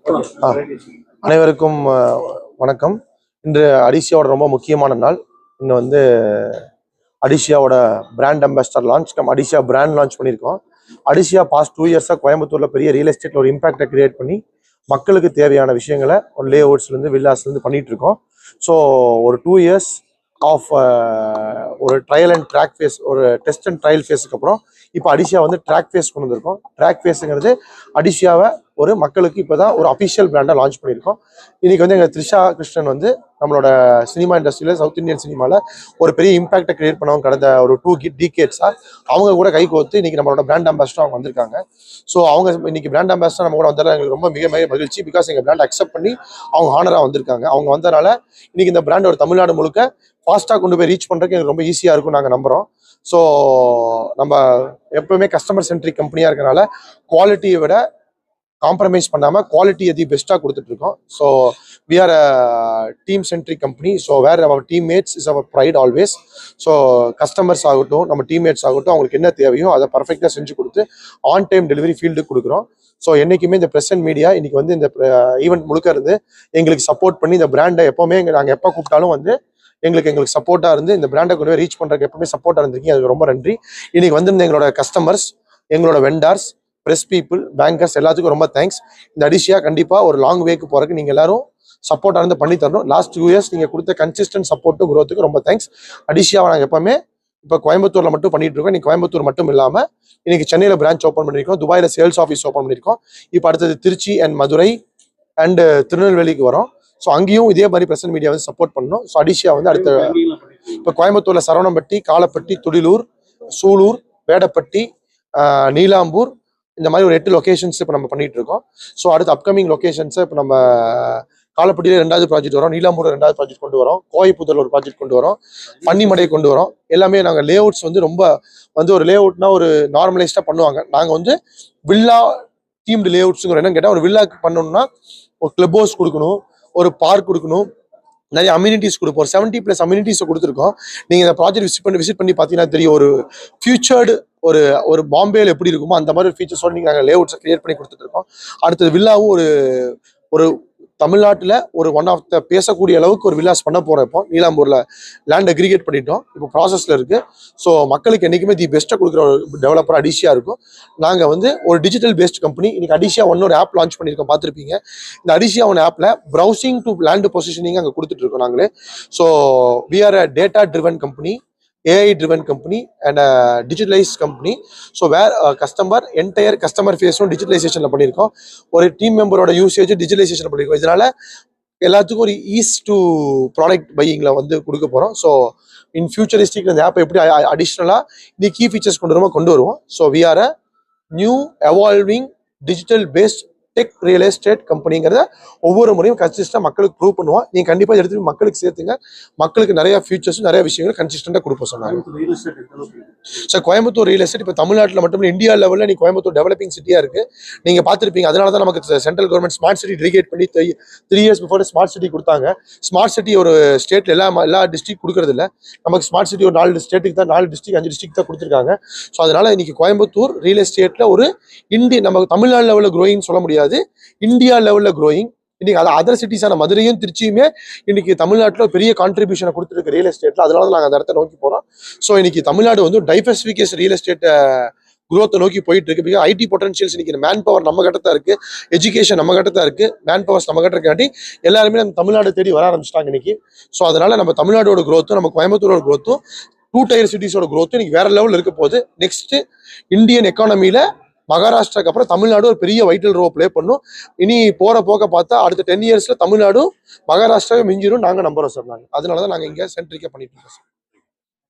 அனைவருக்கும் வணக்கம். இன்று அடிஷியாவோட ரொம்ப முக்கியமான நாள். இன்னும் வந்து அடிஷியாவோட பிராண்ட் அம்பாசிடர் லான்ச், நம்ம அடிஷியா பிராண்ட் லான்ச் பண்ணியிருக்கோம். அடிஷியா பாஸ்ட் 2 இயர்ஸாக கோயம்புத்தூரில் பெரிய ரியல் எஸ்டேட்டில் ஒரு இம்பாக்டை கிரியேட் பண்ணி மக்களுக்கு தேவையான விஷயங்களை ஒரு லே அவுட்ஸ்லேருந்து வில்லாஸ்லேருந்து பண்ணிகிட்டு இருக்கோம். ஸோ ஒரு 2 இயர்ஸ் ஆஃப் ஒரு ட்ரையல் அண்ட் ட்ராக் ஃபேஸ், ஒரு டெஸ்ட் அண்ட் ட்ரையல் ஃபேஸுக்கு அப்புறம் இப்போ அடிஷியா வந்து ட்ராக் ஃபேஸ் கொண்டு வந்திருக்கோம். ட்ராக் ஃபேஸுங்கிறது அடிஷியாவை ஒரு மக்களுக்கு இப்போ தான் ஒரு அஃபிஷியல் பிராண்டாக லான்ச் பண்ணியிருக்கோம். இன்றைக்கி வந்து எங்கள் த்ரிஷா கிருஷ்ணன் வந்து நம்மளோட சினிமா இண்டஸ்ட்ரியில், சவுத் இந்தியன் சினிமாவில் ஒரு பெரிய இம்பாக்டை கிரியேட் பண்ணவங்க. கடந்த ஒரு 2 டிகேட்ஸாக அவங்க கூட கை கோர்த்து இன்றைக்கி நம்மளோட பிராண்ட் அம்பாசிடர் அவங்க வந்திருக்காங்க. ஸோ அவங்க இன்றைக்கி பிராண்ட் அம்பாசிடர் நம்ம கூட வந்தாலும் எங்களுக்கு ரொம்ப மிக மகிழ்ச்சி. பிகாஸ் எங்கள் பிராண்ட் அக்செப்ட் பண்ணி அவங்க ஹானராக வந்திருக்காங்க. அவங்க வந்தனால இன்றைக்கி இந்த பிராண்ட் ஒரு தமிழ்நாடு முழுக்க ஃபாஸ்ட்டாக கொண்டு போய் ரீச் பண்ணுறதுக்கு எங்களுக்கு ரொம்ப ஈஸியாக இருக்கும் நாங்கள் நம்புகிறோம். ஸோ நம்ம எப்பவுமே கஸ்டமர் சென்ட்ரிக் கம்பெனியாக இருக்கனால குவாலிட்டியை விட காம்ப்ரமைஸ் பண்ணாமல் குவாலிட்டி எது பெஸ்ட்டாக கொடுத்துட்ருக்கோம். So we are a team centric company. So where our teammates is our pride always. So customers ஆகட்டும், நம்ம டீம்மேட்ஸ் ஆகட்டும், அவங்களுக்கு என்ன தேவையோ அதை பர்ஃபெக்டாக செஞ்சு கொடுத்து ஆன் டைம் டெலிவரி ஃபீல்டுக்கு கொடுக்குறோம். ஸோ என்றைக்குமே இந்த ப்ரெஸ் அண்ட் மீடியா இன்னைக்கு வந்து இந்த ஈவெண்ட் முழுக்க இருந்து எங்களுக்கு சப்போர்ட் பண்ணி இந்த பிராண்டை எப்போவுமே நாங்கள் எப்போ கூப்பிட்டாலும் வந்து எங்களுக்கு சப்போர்ட்டாக இருந்து இந்த பிராண்டை கொண்டு போய் ரீச் பண்ணுறதுக்கு எப்பவுமே சப்போர்ட்டாக இருந்திருக்கீங்க. அதுக்கு ரொம்ப நன்றி. இன்னைக்கு வந்து எங்களோட கஸ்டமர்ஸ், எங்களோட வெண்டார்ஸ், ப்ரெஸ் பீப்புள், பேங்கர்ஸ் எல்லாத்துக்கும் ரொம்ப தேங்க்ஸ். இந்த அடிஷியா கண்டிப்பாக ஒரு லாங் வேக்கு போகிறதுக்கு நீங்கள் எல்லாரும் சப்போர்ட்டாக இருந்து பண்ணி தரணும். லாஸ்ட் 2 இயர்ஸ் நீங்கள் கொடுத்த கன்சிஸ்டன்ட் சப்போர்ட்டு குரோத்துக்கு ரொம்ப தேங்க்ஸ். அடிஷியாவை நாங்கள் எப்பவுமே இப்போ கோயம்புத்தூரில் மட்டும் பண்ணிட்டு இருக்கோம். இன்னைக்கு கோயம்புத்தூர் மட்டும் இல்லாமல் இன்னைக்கு சென்னையில் பிரான்ச் ஓப்பன் பண்ணியிருக்கோம், துபாயில் சேல்ஸ் ஆஃபீஸ் ஓப்பன் பண்ணியிருக்கோம். இப்போ அடுத்தது திருச்சி அண்ட் மதுரை அண்ட் திருநெல்வேலிக்கு வரோம். ஸோ அங்கேயும் இதே மாதிரி பிரசன்ட் மீடியா வந்து சப்போர்ட் பண்ணணும். ஸோ அடிஷியா வந்து அடுத்த இப்போ கோயம்புத்தூரில் சரவணம்பட்டி, காலப்பட்டி, துடிலூர், சூலூர், வேடப்பட்டி, நீலாம்பூர், இந்த மாதிரி ஒரு 8 லொக்கேஷன்ஸ் இப்போ நம்ம பண்ணிட்டு இருக்கோம். ஸோ அடுத்த அப்கமிங் லொக்கேஷன்ஸை இப்போ நம்ம காலப்பட்டியில் 2வது ப்ராஜெக்ட் வரோம், நீலாம்பூர் 2வது ப்ராஜெக்ட் கொண்டு வரோம், கோயம்புத்தூரில் ஒரு ப்ராஜெக்ட் கொண்டு வரோம், பன்னிமடை கொண்டு வரோம். எல்லாமே நாங்கள் லே அவுட்ஸ் வந்து ரொம்ப வந்து ஒரு லே அவுட்னா ஒரு நார்மலைஸ்டாக பண்ணுவாங்க. நாங்கள் வந்து வில்லா தீம்டு லே அவுட்ஸுங்கிற என்னன்னு கேட்டால், ஒரு வில்லாக்கு பண்ணணும்னா ஒரு கிளப் ஹவுஸ் கொடுக்கணும், ஒரு பார்க் கொடுக்கணும், நிறைய அம்யூனிட்டிஸ் கொடுப்போம். ஒரு 70+ அம்யூனிட்டிஸை கொடுத்துருக்கோம். நீங்கள் இந்த ப்ராஜெக்ட் விசிட் பண்ணி பார்த்தீங்கன்னா தெரியும். ஒரு ஃபியூச்சர்டு ஒரு பாம்பேல எப்படி இருக்குமோ அந்த மாதிரி ஒரு ஃபீச்சர்ஸோட நீங்கள் நாங்கள் லே அவுட்ஸை கிரியேட் பண்ணி கொடுத்துட்ருக்கோம். அடுத்தது வில்லாவும் ஒரு தமிழ்நாட்டில் ஒரு ஒன் ஆஃப் த பேசக்கூடிய அளவுக்கு ஒரு வில்லாஸ் பண்ண போகிறோம். இப்போ நீலாம்பூரில் லேண்ட் அக்ரிகேட் பண்ணிட்டோம், இப்போ ப்ராசஸில் இருக்குது. ஸோ மக்களுக்கு என்றைக்குமே தி பெஸ்ட்டாக கொடுக்குற ஒரு டெவலப்பர் அடிஷியா இருக்கும். நாங்கள் வந்து ஒரு டிஜிட்டல் பேஸ்ட் கம்பெனி. இன்னைக்கு அடிஷியா ஒரு ஆப் லான்ச் பண்ணியிருக்கோம், பார்த்துருப்பீங்க. இந்த அடிஷியா ஆப்பில் ப்ரௌசிங் டு லேண்ட் பொசிஷனிங் அங்கே கொடுத்துட்ருக்கோம் நாங்களே. So we are a data driven company, AI driven company and a digitalized company. So where customer entire customer face digitalization பண்ணியிருக்கோம். ஒரு டீம் மெம்பரோட யூசேஜ் டிஜிட்டலைசேஷன் பண்ணியிருக்கோம். இதனால எல்லாத்துக்கும் ஒரு ஈஸ் டு ப்ராடக்ட் பையிங்ல வந்து கொடுக்க போகிறோம். ஸோ இன் ஃபியூச்சரிஸ்டிக் இந்த ஆப் எப்படி அடிஷ்னலாக இந்த கீ ஃபீச்சர்ஸ் கொண்டு வருவோம். So we are a new evolving digital based tech real estate கம்பெனிங்கிறத ஒவ்வொரு முறையும் கன்சிஸ்டன்டாக மக்களுக்கு ப்ரூவ் பண்ணுவோம். நீங்கள் கண்டிப்பாக எடுத்து மக்களுக்கு சேர்த்துங்க. மக்களுக்கு நிறைய ஃபியூச்சர்ஸும் நிறைய விஷயங்கள் கன்சிஸ்டன்டாக கொடுப்போம் சொன்னாங்க. சார் கோயம்புத்தூர் ரியல் எஸ்டேட் இப்போ தமிழ்நாட்டில் மட்டும் இல்லை, இந்தியா லெவலில் நீங்கள் கோயம்புத்தூர் டெவலப்பிங் சிட்டியாக இருக்குது. நீங்கள் பார்த்துருப்பீங்க. அதனால தான் நமக்கு central government smart city dedicate பண்ணி 3 இயர்ஸ் பிஃபோர் ஸ்மார்ட் சிட்டி கொடுத்தாங்க. ஸ்மார்ட் சிட்டி ஒரு ஸ்டேட்டில் எல்லா டிஸ்ட்ரிக்ட் கொடுக்கறது இல்லை. நமக்கு ஸ்மார்ட் சிட்டி ஒரு 4 ஸ்டேட்டுக்கு தான், 4 டிஸ்ட்ரிக்ட் 5 டிஸ்ட்ரிக்ட் தான் கொடுத்துருக்காங்க. ஸோ அதனால இன்னைக்கு கோயம்புத்தூர் ரியல் எஸ்டேட்டில் ஒரு நம்ம தமிழ்நாடு லெவலில் க்ரோயிங் சொல்ல முடியாது, இந்தியா லெவல்ல க்ரோயிங். இன்னைக்கு அது அதர் சிட்டிஸான மதுரையும் திருச்சியுமே இன்னைக்கு தமிழ்நாட்டில் பெரிய கான்ட்ரிபியூஷனை கொடுத்துருக்கு ரியல் எஸ்டேட்ல. அதனால நாங்கள் அந்த இடத்த நோக்கி போறோம். ஸோ இன்னைக்கு தமிழ்நாடு வந்து டைவர்சிஃபிகேஷன் ரியல் எஸ்டேட் குரோத்தை நோக்கி போயிட்டு இருக்கு. பிகாஸ் ஐடி பொட்டன்ஷியல்ஸ் இன்னைக்கு மேன் பவர் நம்ம கிட்ட தான் இருக்கு, எஜுகேஷன் நம்ம கிட்ட தான் இருக்கு, மேன் பவர்ஸ் நம்ம கிட்ட இருக்காட்டி எல்லாருமே நம்ம தமிழ்நாடு தேடி வர ஆரம்பிச்சிட்டாங்க இன்னைக்கு. ஸோ அதனால நம்ம தமிழ்நாடோட குரோத்தும் நம்ம கோயம்புத்தூரோட குரோத்தும் 2 டயர் சிட்டிஸோட குரோத்தும் இன்னைக்கு வேற லெவலில் இருக்க போகுது. நெக்ஸ்ட் இந்தியன் எக்கானமியில மகாராஷ்டிராக்கு அப்புறம் தமிழ்நாடு ஒரு பெரிய வைட்டல் ரோல் பிளே பண்ணும். இனி போக பார்த்தா அடுத்த 10 இயர்ஸ்ல தமிழ்நாடும் மகாராஷ்டிராவை மிஞ்சிடும் நாங்கள் நம்புறோம் சார். நாங்கள் அதனால தான் நாங்கள் இங்கே சென்ட்ரிக்காக பண்ணிட்டு இருக்கோம் சார்.